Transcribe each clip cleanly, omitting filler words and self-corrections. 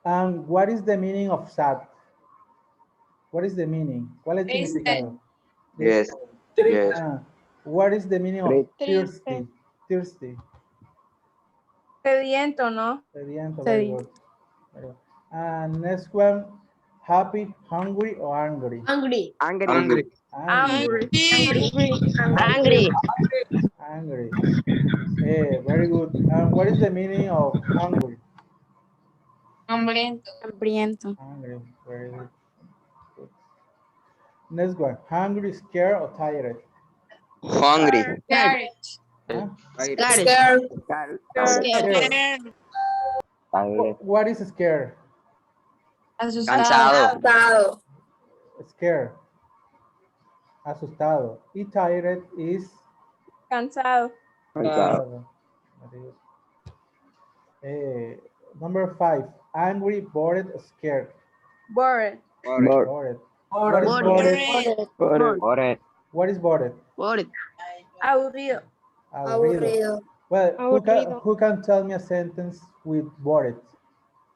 And what is the meaning of sad? What is the meaning? ¿Cuál es el significado? Yes. Yes. What is the meaning of thirsty? Thirsty. Sediento, ¿no? Sediento, very good. Very good. And next one, happy, hungry, or angry? Angry. Angry. Angry. Angry. Angry. Very good. And what is the meaning of hungry? Hambriento. Hungry. Very good. Good. Next one, hungry, scared, or tired? Hungry. Scared. Huh? Scared. Scared. What is scared? Asustado. Cansado. Scared. Asustado. Y tired is Cansado. cansado. Very good. Number 5, angry, bored, scared. Bored. Bored. What is bored? Bored. What is bored? Aburrido. Aburrido. Well, who can tell me a sentence with bored?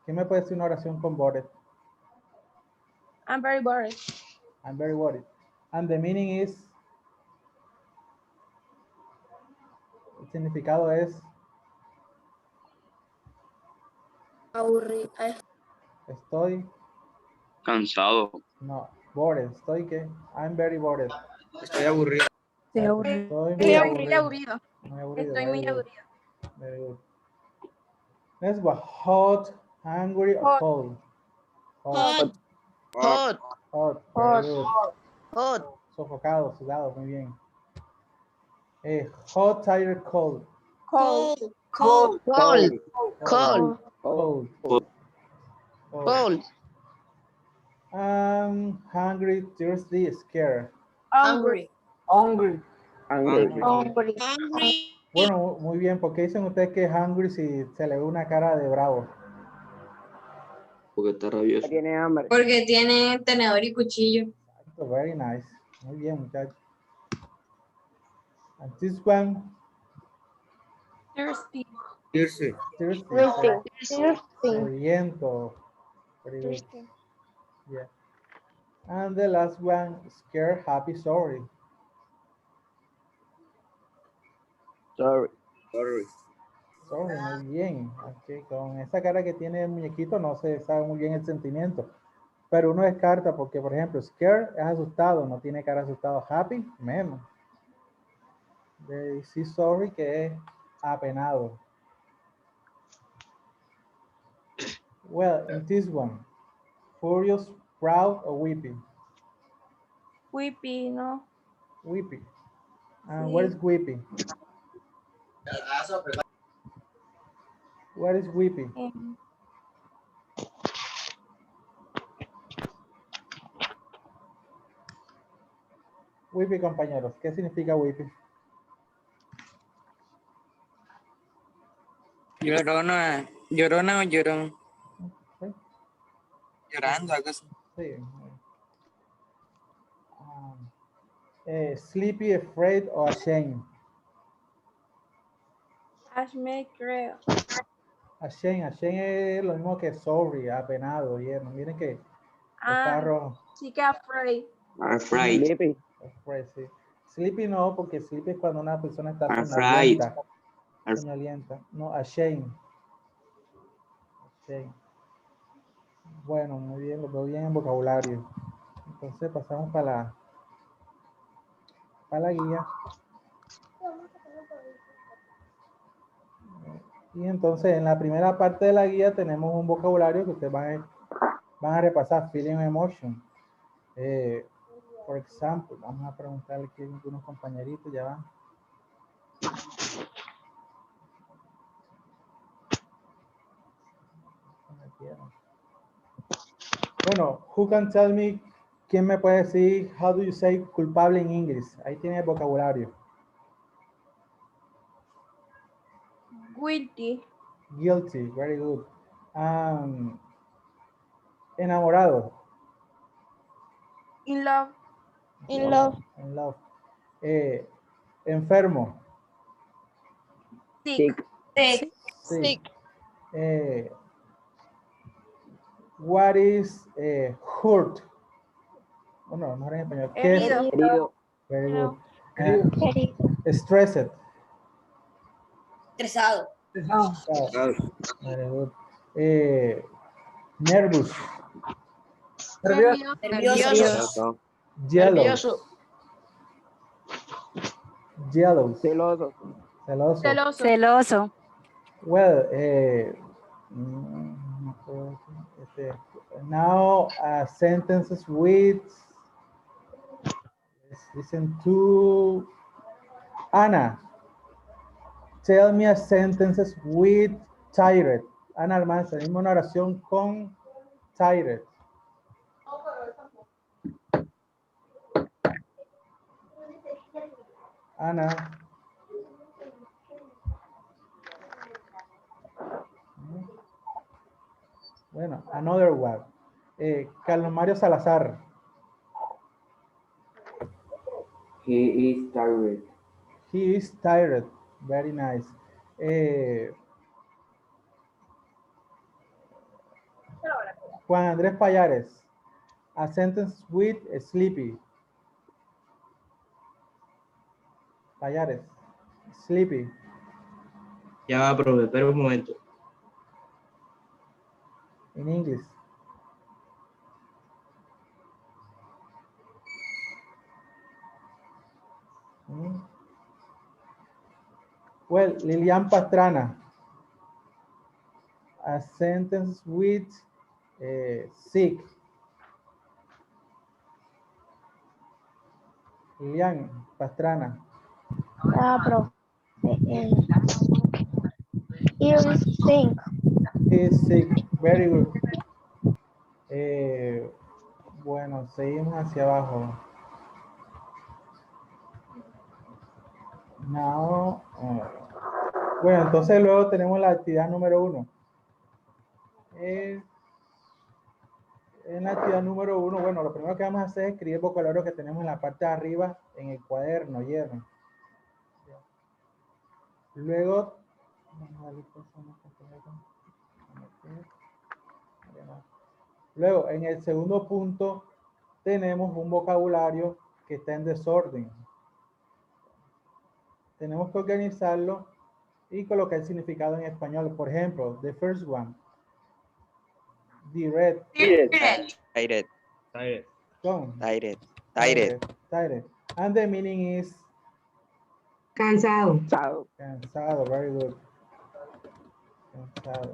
¿Quién me puede decir una oración con bored? I'm very bored. I'm very worried. And the meaning is, el significado es, estoy, Cansado. no, bored, estoy que, I'm very bored. Estoy aburrido. Estoy Estoy aburrido. Muy aburrido. Estoy muy aburrido. Very good. Next one, hot, angry, or Hot. cold? Hot. Hot, very good. Hot. Sofocado, sudado, muy bien. Hot, tired, cold. Cold. Cold. Cold. Cold. Cold. Cold. Cold. Hungry, thirsty, scared. Hungry. Hungry. Bueno, muy bien, ¿por qué dicen ustedes que es hungry si se le ve una cara de bravo? Porque está rabioso. Tiene hambre. Porque tiene tenedor y cuchillo. Exacto, very nice. Muy bien, muchachos. And this one, Thirsty. Irse. thirsty. Sediento. Very good. Yeah. And the last one, scared, happy, sorry. Sorry. Sorry, muy bien. Okay, con esa cara que tiene el muñequito no se sabe muy bien el sentimiento. Pero uno descarta porque, por ejemplo, scared es asustado, no tiene cara asustado. Happy, menos. Sí, sorry, que es apenado. Well, in this one, furious, proud, or weeping? Weepy, ¿no? Weeping. And what is weeping? What is weeping? Weeping, compañeros. ¿Qué significa weeping? Llorona o llorón. ¿Sí? Llorando, algo así. Sí. Sleepy, afraid, or ashamed? Ashme, creo. Ashamed es lo mismo que sorry, apenado, lleno. Miren que el carro. Sí que afraid. Afraid. Afraid, sí. Sleepy no, porque sleepy es cuando una persona está Afraid. soñolienta. No, ashamed. Bueno, muy bien, lo veo bien en vocabulario. Entonces pasamos para la guía. Y entonces en la primera parte de la guía tenemos un vocabulario que ustedes van a repasar, feeling emotion. Por ejemplo, vamos a preguntarle aquí a algunos compañeritos, ya van. Bueno, who can tell me, ¿quién me puede decir how do you say culpable en inglés? Ahí tiene el vocabulario. Guilty. Guilty, very good. Enamorado. In love. In love. Enfermo. Sick. Sick. What is hurt? Bueno, mejor en español. ¿Qué es? Herido. Herido. Very good. Herido. Stressed. Estresado. Very good. Nervous. Nervioso. Yellow. Nervioso. Yellow. Celoso. Celoso. Celoso. Well, now sentences with, let's listen to Ana. Tell me a sentences with tired. Ana Almanza, dime una oración con tired. Ana. Bueno, another one. Carlos Mario Salazar. He is tired. He is tired. Very nice. Juan Andrés Payares. A sentence with sleepy. Payares. Sleepy. Ya va, profe, espera un momento. In English. Well, Lilian Pastrana. A sentence with sick. Lilian Pastrana. Profe. Is sick. He is sick. Very good. Bueno, seguimos hacia abajo. Now, bueno, entonces luego tenemos la actividad número 1. En la actividad número 1, bueno, lo primero que vamos a hacer es escribir el vocabulario que tenemos en la parte de arriba en el cuaderno, hierro. Luego, luego, en el segundo punto, tenemos un vocabulario que está en desorden. Tenemos que organizarlo y colocar el significado en español. Por ejemplo, the first one. Direct. Tired. Con. Tired. Tired. And the meaning is Cansado. cansado. Very good. Cansado.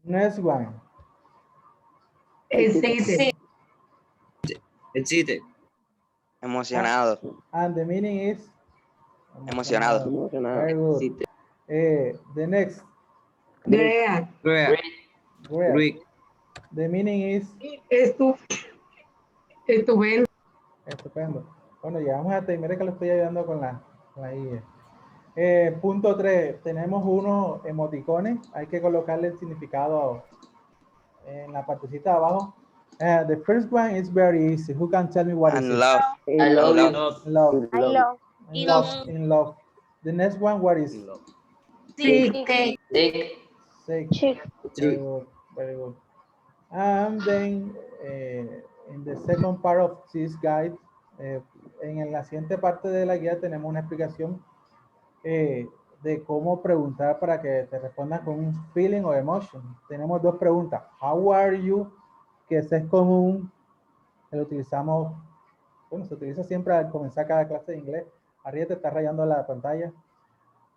Next one. Excited. Excited. Emocionado. And the meaning is Emocionado. Very good. Excited. The next. Great. Great. Great. The meaning is Estupendo. estupendo. Bueno, ya vamos a terminar que lo estoy ayudando con la I. Punto 3. Tenemos unos emoticones. Hay que colocarle el significado en la partecita de abajo. The first one is very easy. Who can tell me what is And it? love. I love you. Love. I love. In love. In love. The next one, what is? Sick. Sick. Chick. Very good. Very good. And then in the second part of this guide, en la siguiente parte de la guía tenemos una explicación de cómo preguntar para que te respondan con un feeling o emotion. Tenemos dos preguntas. How are you? Que ese es común, que lo utilizamos, bueno, se utiliza siempre al comenzar cada clase de inglés. Arriba te está rayando la pantalla.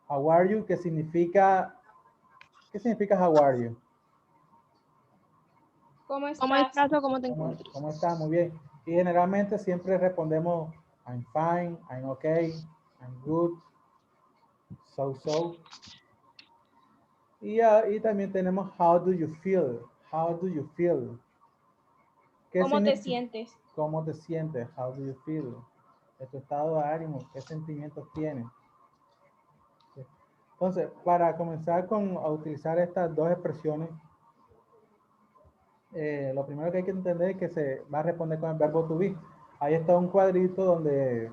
How are you? ¿Qué significa how are you? ¿Cómo estás o cómo te encuentras? ¿Cómo estás? Muy bien. Y generalmente siempre respondemos I'm fine, I'm okay, I'm good, so. Y también tenemos how do you feel? How do you feel? ¿Cómo te sientes? ¿Cómo te sientes? How do you feel? De tu estado de ánimo, ¿qué sentimientos tienes? Entonces, para comenzar a utilizar estas dos expresiones, lo primero que hay que entender es que se va a responder con el verbo to be. Ahí está un cuadrito donde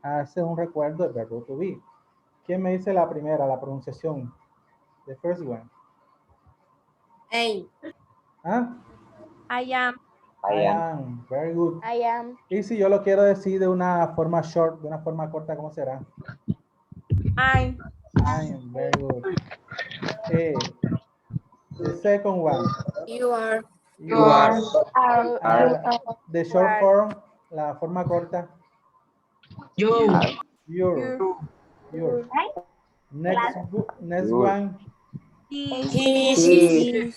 hace un recuerdo del verbo to be. ¿Quién me dice la primera, la pronunciación? The first one. Hey. ¿Ah? I am. I am. Very good. I am. Y si yo lo quiero decir de una forma short, de una forma corta, ¿cómo será? I'm. I am. Very good. The second one. You are. You are. Are. The short form, la forma corta. You. Your. Your. Next one. Is.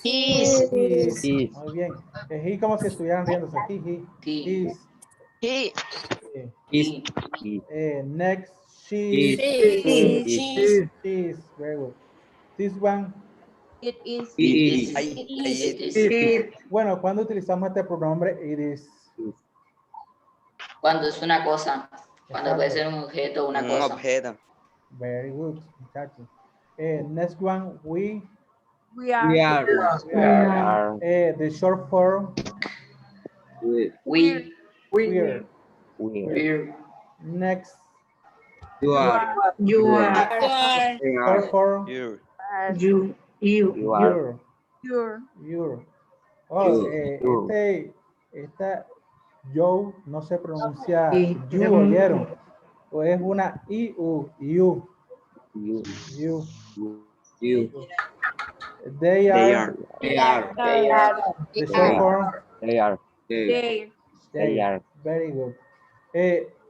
Is. Muy bien. He como si estuvieran riéndose. He. Is. He. Next. She. Is. Very good. This one. It is. Bueno, cuando utilizamos este pronombre, it is. Cuando es una cosa, cuando puede ser un objeto o una Un cosa. objeto. Very good, muchachos. Next one, we are. are. The short form, We. we're. Next, short form, You. you're. Your. Oh, esta yo no se pronuncia you, ¿oyeron? O es una iu, you. They are. The short form, They. they are. Very good.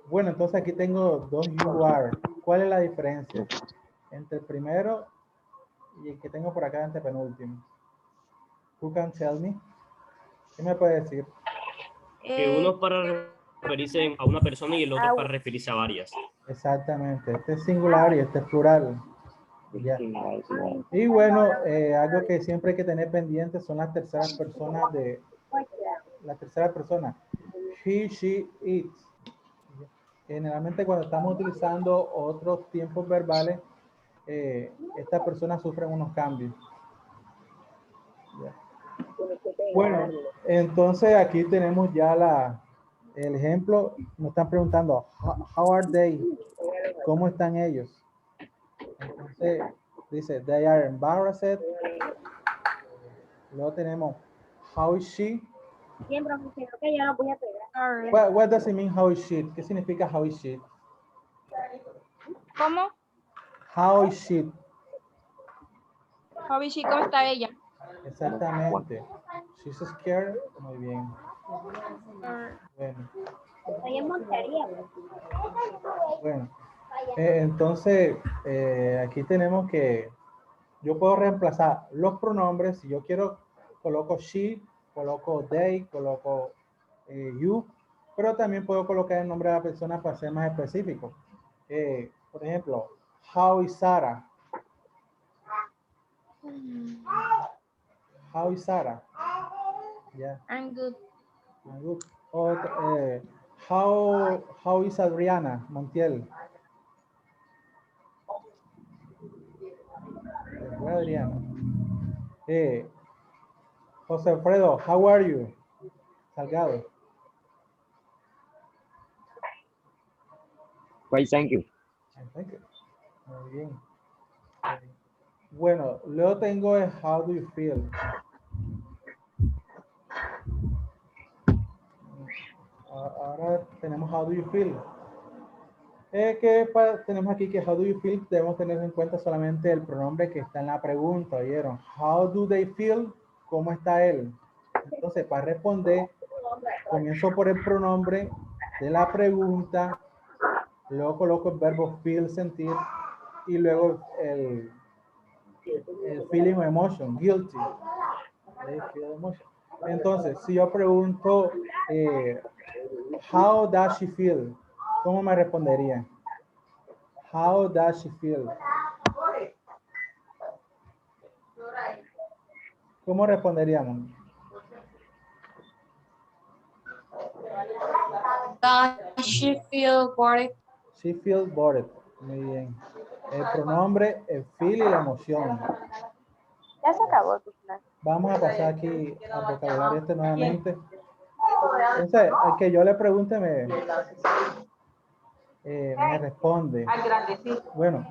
Bueno, entonces aquí tengo dos you are. ¿Cuál es la diferencia entre el primero y el que tengo por acá ante penúltimo? Who can tell me? ¿Qué me puede decir? Que uno es para referirse a una persona y el otro es para referirse a varias. Exactamente. Este es singular y este es plural. Ya. Y bueno, algo que siempre hay que tener pendiente son las terceras personas de la tercera persona. He, she, it. Generalmente cuando estamos utilizando otros tiempos verbales, estas personas sufren unos cambios. Ya. Bueno, entonces aquí tenemos ya el ejemplo. Nos están preguntando, how are they? ¿Cómo están ellos? Entonces, dice, they are embarrassed. Luego tenemos, how is she? Siempre, creo que ya lo voy a pegar. What does it mean, how is she? ¿Qué significa how is she? ¿Cómo? How is she? Javi, ¿cómo está ella? Exactamente. She's scared. Muy bien. Bueno. Estoy en Montería. Bueno. Entonces, aquí tenemos que yo puedo reemplazar los pronombres. Si yo quiero, coloco she, coloco they, coloco you, pero también puedo colocar el nombre de la persona para ser más específico. Por ejemplo, how is Sarah? How is Sarah? Yeah. I'm good. I'm good. Or, how is Adriana Montiel? Adriana. José Alfredo, how are you? Salgado. Right, thank you. Thank you. Muy bien. Bueno, luego tengo el how do you feel. Ahora tenemos how do you feel. Tenemos aquí que how do you feel debemos tener en cuenta solamente el pronombre que está en la pregunta, ¿oyeron? How do they feel? ¿Cómo está él? Entonces, para responder, comienzo por el pronombre de la pregunta, luego coloco el verbo feel, sentir, y luego el feeling o emotion, guilty. Entonces, si yo pregunto, how does she feel? ¿Cómo me respondería? How does she feel? ¿Cómo responderíamos? Does she feel bored? She feels bored. Muy bien. El pronombre, el feel y la emoción. Ya se acabó tu plan. Vamos a pasar aquí al vocabulario nuevamente. Entonces, al que yo le pregunte me responde. Bueno,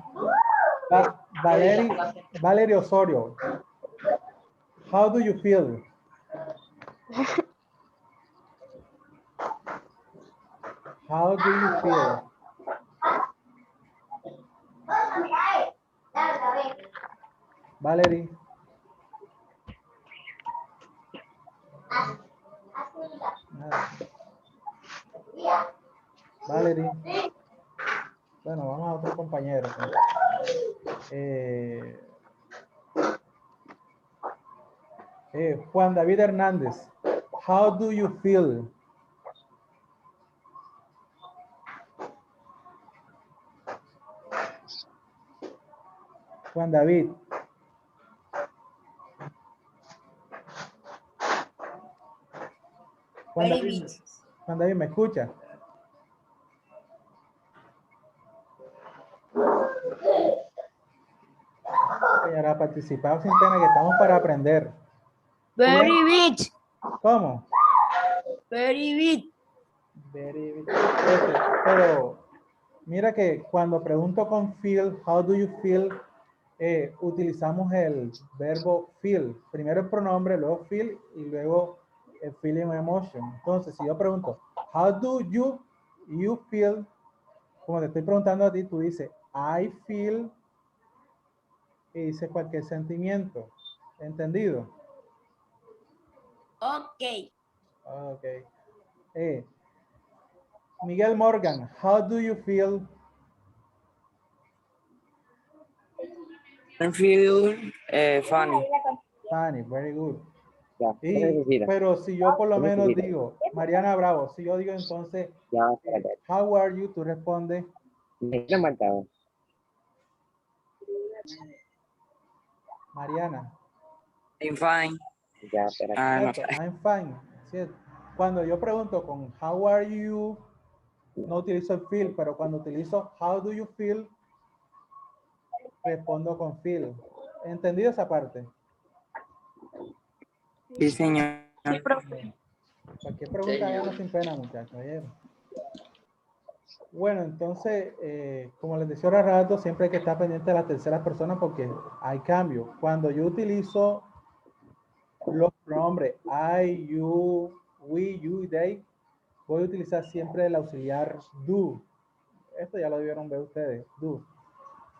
Valeria Osorio. How do you feel? How do you feel? Valerie. Nada. Valerie. Bueno, vamos a otro compañero. Juan David Hernández. How do you feel? Juan David. Juan David, ¿me escucha? Para participar sin pena, que estamos para aprender. Very big. ¿Cómo? Very big. Very big. Pero mira que cuando pregunto con feel, how do you feel, utilizamos el verbo feel. Primero el pronombre, luego feel y luego el feeling o emotion. Entonces, si yo pregunto, how do you feel, como te estoy preguntando a ti, tú dices, I feel, y dice cualquier sentimiento. ¿Entendido? Ok. Ok. Miguel Morgan, how do you feel? I feel funny. Funny, very good. Ya, Pero si yo por lo menos digo, Mariana Bravo, si yo digo entonces, how are you? Tú respondes. Mariana. I'm fine. I'm fine. ¿Cierto? Cuando yo pregunto con how are you, no utilizo el feel, pero cuando utilizo how do you feel, respondo con feel. ¿Entendido esa parte? Sí, señor. Cualquier pregunta, háganos sin pena, muchachos. Bueno, entonces, como les decía ahora rato, siempre hay que estar pendiente de las terceras personas porque hay cambio. Cuando yo utilizo los pronombres I, you, we, you y they, voy a utilizar siempre el auxiliar do. Esto ya lo debieron ver ustedes, do.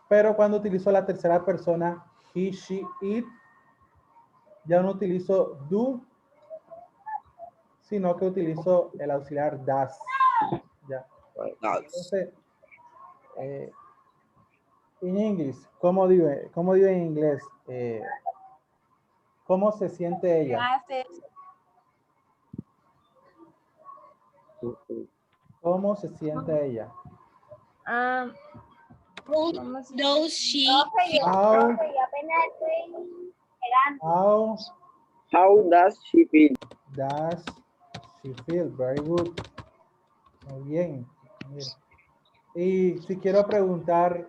Pero cuando utilizo la tercera persona, he, she, it, ya no utilizo do, sino que utilizo el auxiliar does. Ya. Entonces, en inglés, ¿cómo digo en inglés? ¿Cómo se siente ella? ¿Cómo se siente ella? Does she How does she feel? does she feel? Very good. Muy bien. Mira. Y si quiero preguntar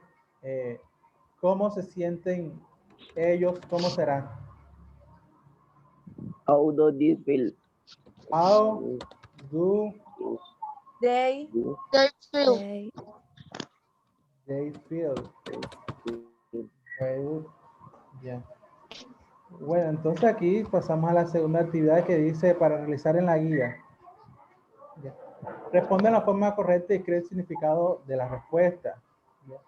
cómo se sienten ellos, ¿cómo será? How do they feel? How do they feel? Very good. Yeah. Bueno, entonces aquí pasamos a la segunda actividad que dice para realizar en la guía. Yeah. Responde en la forma correcta y escribe el significado de la respuesta. Yeah.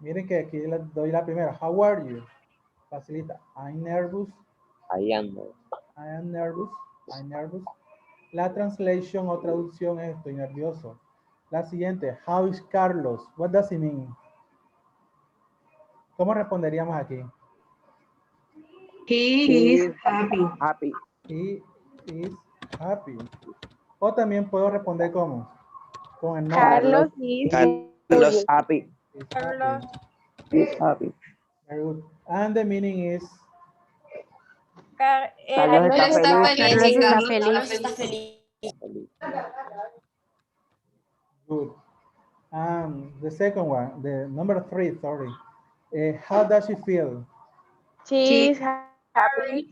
Miren que aquí les doy la primera. How are you? Facilita. I'm nervous. I am nervous. I'm nervous. La translation o traducción es estoy nervioso. La siguiente. How is Carlos? What does it mean? ¿Cómo responderíamos aquí? He is happy. He is happy. O también puedo responder ¿cómo? Con el nombre. Carlos is happy. He's happy. Very good. And the meaning is Carlos está feliz. good. The second one, the number 3, sorry. How does she feel? She is happy.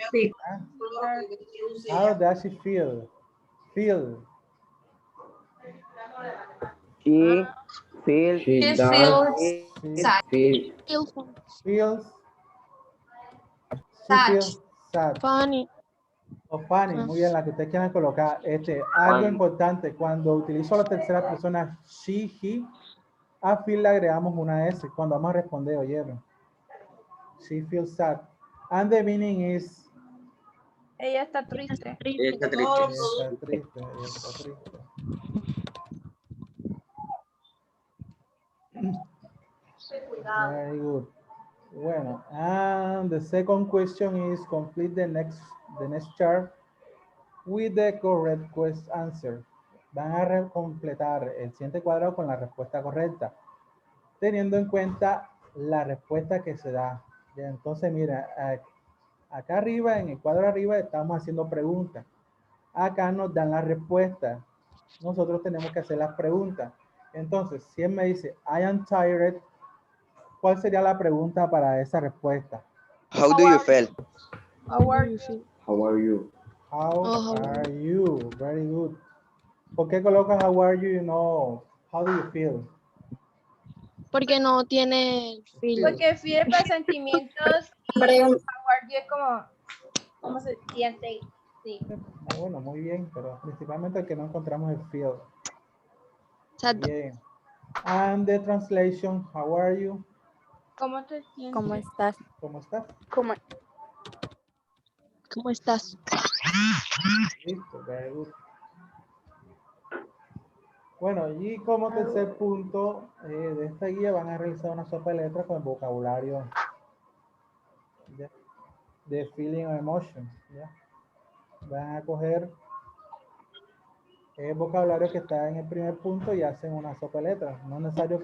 How does she feel? Feel. She feels. feels Feels. She Sad. feels sad. Funny. O funny, muy bien, la que ustedes quieran colocar. Algo Funny. importante, cuando utilizo la tercera persona, she, he, a feel le agregamos una S cuando vamos a responder, oyeron. She feels sad. And the meaning is... Ella está triste. Ella está triste. Ella está triste, ella está triste. Very good. Bueno, and the second question is complete the next chart with the correct answer. Van a completar el siguiente cuadrado con la respuesta correcta, teniendo en cuenta la respuesta que se da. Ya, entonces, mira, acá arriba, en el cuadro arriba, estamos haciendo preguntas. Acá nos dan la respuesta. Nosotros tenemos que hacer las preguntas. Entonces, si él me dice, I am tired, ¿cuál sería la pregunta para esa respuesta? How do you feel? How are you? How are you? How are you? Very good. ¿Por qué colocas how are you y no how do you feel? Porque no tiene feel. Porque feel para sentimientos. How are you es como, ¿cómo se siente? Sí. Bueno, muy bien, pero principalmente el que no encontramos el feel. Exacto. Bien. And the translation, how are you? ¿Cómo te sientes? ¿Cómo estás? ¿Cómo estás? ¿Cómo estás? Listo, very good. Bueno, y como tercer punto de esta guía van a realizar una sopa de letras con el vocabulario de feeling or emotion. ¿Ya? Van a coger el vocabulario que está en el primer punto y hacen una sopa de letras. No es necesario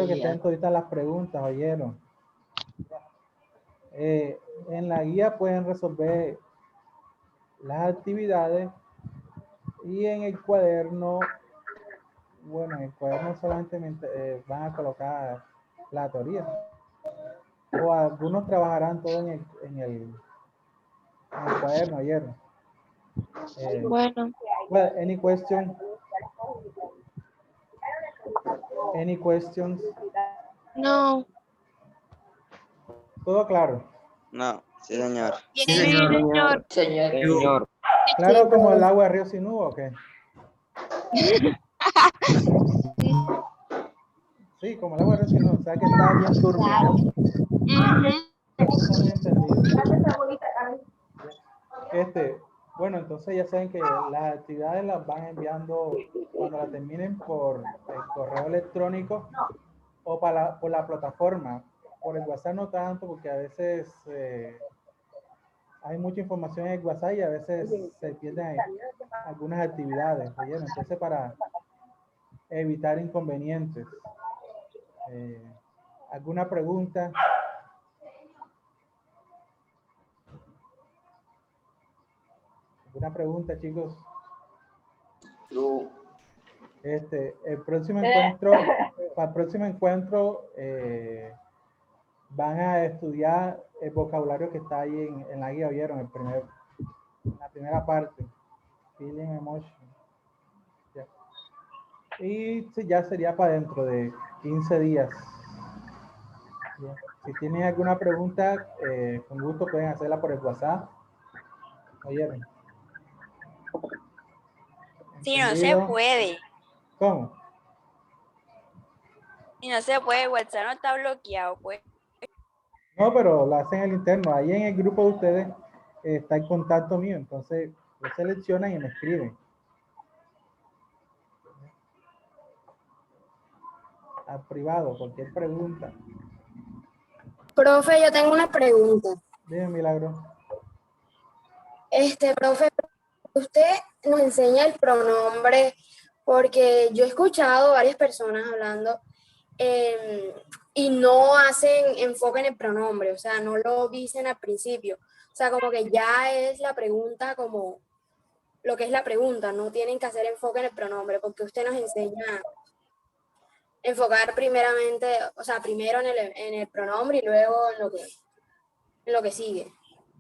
que estén toditas las preguntas, ¿oyeron? En la guía pueden resolver las actividades y en el cuaderno, bueno, en el cuaderno solamente van a colocar la teoría. O algunos trabajarán todo en el cuaderno, ¿oyeron? Bueno, Well, any question? Any questions? no. ¿Todo claro? No, sí, señor. Sí, señor. Señor. ¿Claro como el agua de río sin uva o qué? Sí, como el agua de río sin uva, o sea que está bien turbio, ¿no? Está bien entendido. Bueno, entonces ya saben que las actividades las van enviando cuando la terminen por el correo electrónico o por la plataforma. Por el WhatsApp no tanto, porque a veces hay mucha información en el WhatsApp y a veces se pierden algunas actividades. ¿Oyeron? Entonces, para evitar inconvenientes. ¿Alguna pregunta? ¿Alguna pregunta, chicos? No. El próximo encuentro, para el próximo encuentro, van a estudiar el vocabulario que está ahí en la guía, ¿vieron? La primera parte, feeling, emotion. Ya. Y sí, ya sería para dentro de 15 días. Ya. Si tienen alguna pregunta, con gusto pueden hacerla por el WhatsApp. ¿Oyeron? Si no se puede. ¿Cómo? Si no se puede, WhatsApp no está bloqueado, pues. No, pero lo hacen en el interno. Ahí en el grupo de ustedes está el contacto mío. Entonces, lo seleccionan y me escriben. Al privado, cualquier pregunta. Profe, yo tengo una pregunta. Dime, Milagro. Profe, usted nos enseña el pronombre porque yo he escuchado varias personas hablando y no hacen enfoque en el pronombre, o sea, no lo dicen al principio. O sea, como que ya es la pregunta como lo que es la pregunta, no tienen que hacer enfoque en el pronombre porque usted nos enseña a enfocar primeramente, o sea, primero en el pronombre y luego en lo que sigue.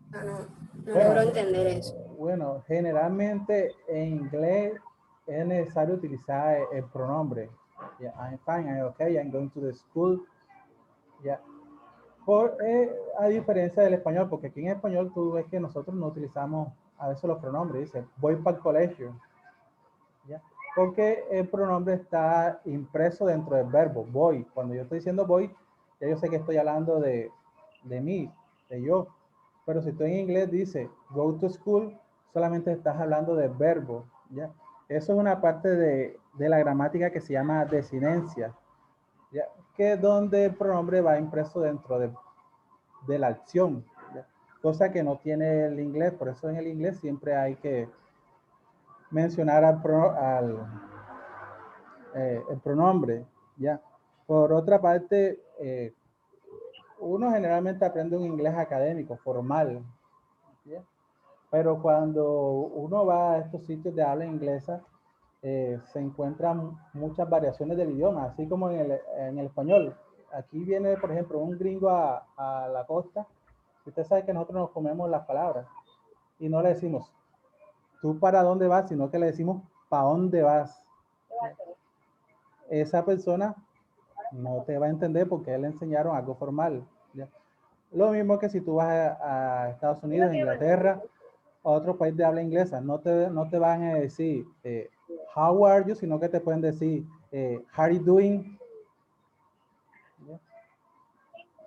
O sea, no logro entender eso. Bueno, generalmente en inglés es necesario utilizar el pronombre. Yeah, I'm fine, I'm okay, I'm going to the school. Yeah. A diferencia del español, porque aquí en español tú ves que nosotros no utilizamos a veces los pronombres. Dice, voy para el colegio. ¿Ya? Porque el pronombre está impreso dentro del verbo, voy. Cuando yo estoy diciendo voy, ya yo sé que estoy hablando de mí, de yo. Pero si estoy en inglés, dice go to school, solamente estás hablando del verbo. ¿Ya? Eso es una parte de la gramática que se llama desinencia, ¿ya? Que es donde el pronombre va impreso dentro de la acción, ¿ya? Cosa que no tiene el inglés. Por eso en el inglés siempre hay que mencionar el pronombre, ¿ya? Por otra parte, uno generalmente aprende un inglés académico, formal, ¿ya? Pero cuando uno va a estos sitios de habla inglesa, se encuentran muchas variaciones del idioma, así como en el español. Aquí viene, por ejemplo, un gringo a la costa. Usted sabe que nosotros nos comemos las palabras y no le decimos, ¿tú para dónde vas? Sino que le decimos, ¿para dónde vas? Esa persona no te va a entender porque le enseñaron algo formal, ¿ya? Lo mismo que si tú vas a Estados Unidos, Inglaterra, a otro país de habla inglesa, no te van a decir how are you, sino que te pueden decir how are you doing, ¿ya?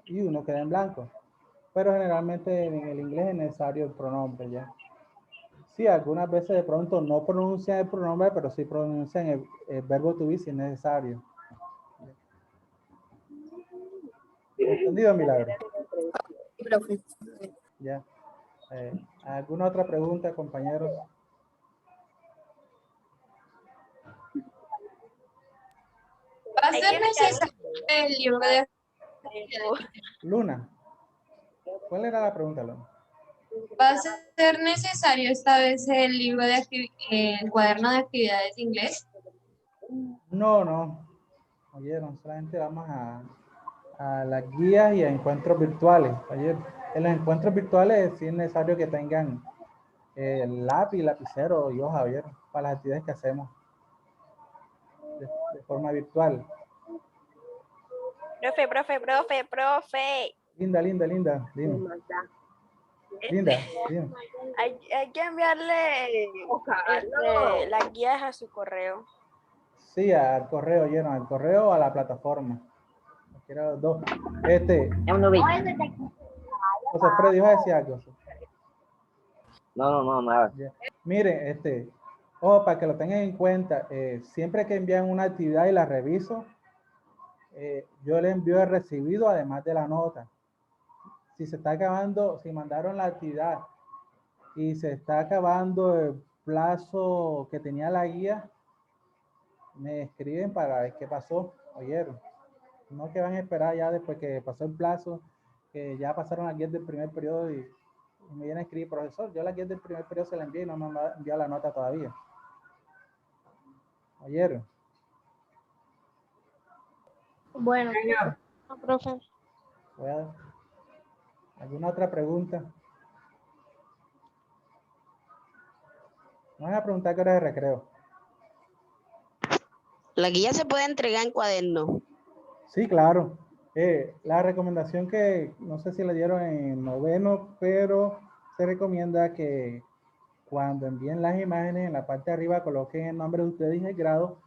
Y uno queda en blanco. Pero generalmente en el inglés es necesario el pronombre, ¿ya? Sí, algunas veces de pronto no pronuncian el pronombre, pero sí pronuncian el verbo to be si es necesario. ¿Entendido, Milagro? Ya. ¿Alguna otra pregunta, compañeros? ¿Va a ser necesario el libro de Luna, ¿cuál era la pregunta, Luna? ¿Va a ser necesario esta vez el libro de el cuaderno de actividades de inglés? No. Oyeron, solamente vamos a las guías y a encuentros virtuales. Oye, en los encuentros virtuales sí es necesario que tengan lápiz, lapicero y hoja, ¿oyeron? Para las actividades que hacemos de forma virtual. Profe. Linda, dime. Linda, dime. Hay que enviarle las guías a su correo. Sí, al correo, oyeron, al correo o a la plataforma. Cualquiera de los dos. José Freddy, ¿vas a decir algo? No, nada. Yeah. Miren, para que lo tengan en cuenta, siempre que envían una actividad y la reviso, yo le envío el recibido además de la nota. Si se está acabando, si mandaron la actividad y se está acabando el plazo que tenía la guía, me escriben para ver qué pasó. Oyeron, no que van a esperar ya después que pasó el plazo, que ya pasaron las guías del primer periodo y me vienen a escribir, profesor, yo la guía del primer periodo se la envié y no me ha enviado la nota todavía. ¿Oyeron? Bueno, profe. Well, ¿alguna otra pregunta? Me van a preguntar qué hora de recreo. La guía se puede entregar en cuaderno. Sí, claro. La recomendación que no sé si la dieron en noveno, pero se recomienda que cuando envíen las imágenes en la parte de arriba coloquen el nombre de ustedes y el grado,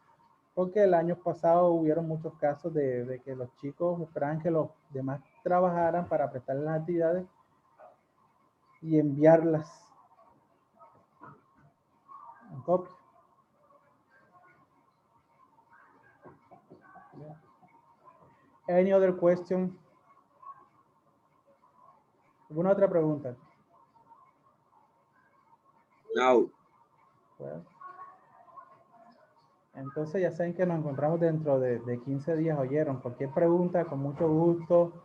porque el año pasado hubieron muchos casos de que los chicos esperaban que los demás trabajaran para prestar las actividades y enviarlas en copia. Any other question? ¿Alguna otra pregunta? No. Bueno. Entonces ya saben que nos encontramos dentro de 15 días, oyeron. Cualquier pregunta, con mucho gusto,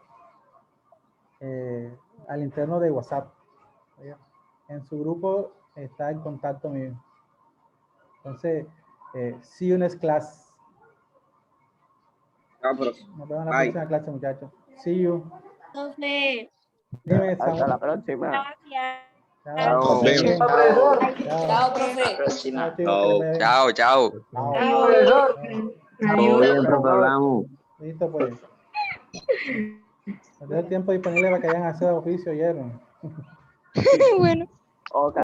al interno de WhatsApp. ¿Oyeron? En su grupo está el contacto mío. Entonces, see you next class. No, profe. Nos vemos en la Bye. próxima clase, muchachos. See you. Profe. Dime, Hasta Saúl. la próxima. Gracias. Chao. Nos vemos. Chao, profe. Próxima. Chao, chicos, que les vaya bien. Chao. Chao. Todo bien, profe, hablamos. Listo, pues. Les dejo tiempo disponible para que hayan hacer oficio ayer. Bueno. Ok.